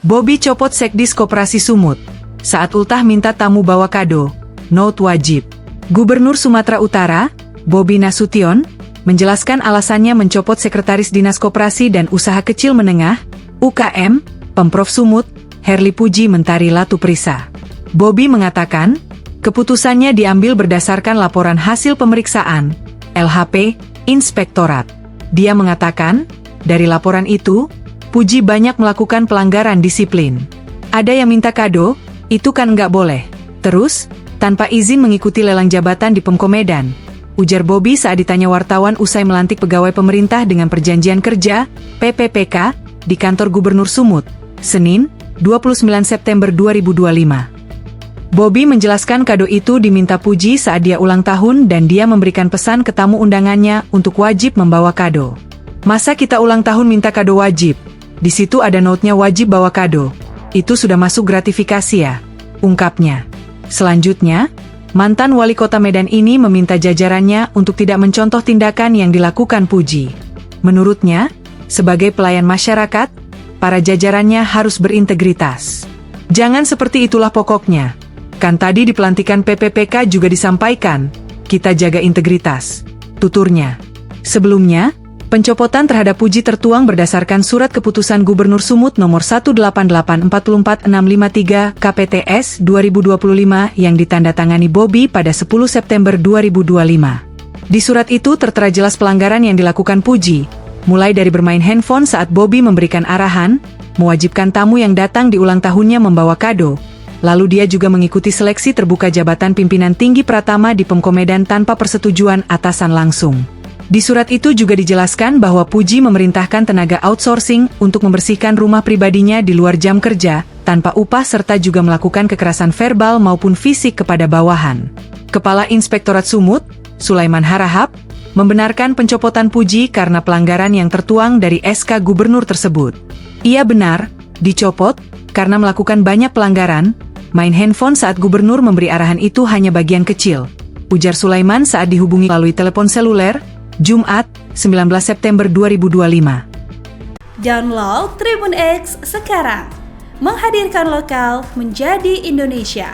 Bobi copot Sekdis Koperasi Sumut. Saat ultah minta tamu bawa kado, note wajib. Gubernur Sumatera Utara, Bobi Nasution, menjelaskan alasannya mencopot Sekretaris Dinas Koperasi dan Usaha Kecil Menengah, UKM, Pemprov Sumut, Herli Puji Mentari Latuprisa. Bobi mengatakan, keputusannya diambil berdasarkan laporan hasil pemeriksaan, LHP, Inspektorat. Dia mengatakan, dari laporan itu, Puji banyak melakukan pelanggaran disiplin. Ada yang minta kado, itu kan nggak boleh. Terus, tanpa izin mengikuti lelang jabatan di Pemko Medan, ujar Bobi saat ditanya wartawan usai melantik pegawai pemerintah dengan perjanjian kerja, PPPK, di kantor Gubernur Sumut, Senin, 29 September 2025. Bobi menjelaskan kado itu diminta Puji saat dia ulang tahun dan dia memberikan pesan ke tamu undangannya untuk wajib membawa kado. Masa kita ulang tahun minta kado wajib? Di situ ada note-nya wajib bawa kado. Itu sudah masuk gratifikasi ya, ungkapnya. Selanjutnya, mantan wali kota Medan ini meminta jajarannya untuk tidak mencontoh tindakan yang dilakukan Puji. Menurutnya, sebagai pelayan masyarakat, para jajarannya harus berintegritas. Jangan seperti itulah pokoknya. Kan tadi di pelantikan PPPK juga disampaikan, kita jaga integritas, tuturnya. Sebelumnya, pencopotan terhadap Puji tertuang berdasarkan Surat Keputusan Gubernur Sumut Nomor 188-44653 KPTS 2025 yang ditandatangani Bobi pada 10 September 2025. Di surat itu tertera jelas pelanggaran yang dilakukan Puji, mulai dari bermain handphone saat Bobi memberikan arahan, mewajibkan tamu yang datang di ulang tahunnya membawa kado, lalu dia juga mengikuti seleksi terbuka jabatan pimpinan tinggi Pratama di Pemko Medan tanpa persetujuan atasan langsung. Di surat itu juga dijelaskan bahwa Puji memerintahkan tenaga outsourcing untuk membersihkan rumah pribadinya di luar jam kerja, tanpa upah serta juga melakukan kekerasan verbal maupun fisik kepada bawahan. Kepala Inspektorat Sumut, Sulaiman Harahap, membenarkan pencopotan Puji karena pelanggaran yang tertuang dari SK Gubernur tersebut. Ia benar, dicopot, karena melakukan banyak pelanggaran, main handphone saat Gubernur memberi arahan itu hanya bagian kecil, ujar Sulaiman saat dihubungi melalui telepon seluler, Jumat, 19 September 2025. Download Tribun X sekarang, menghadirkan lokal menjadi Indonesia.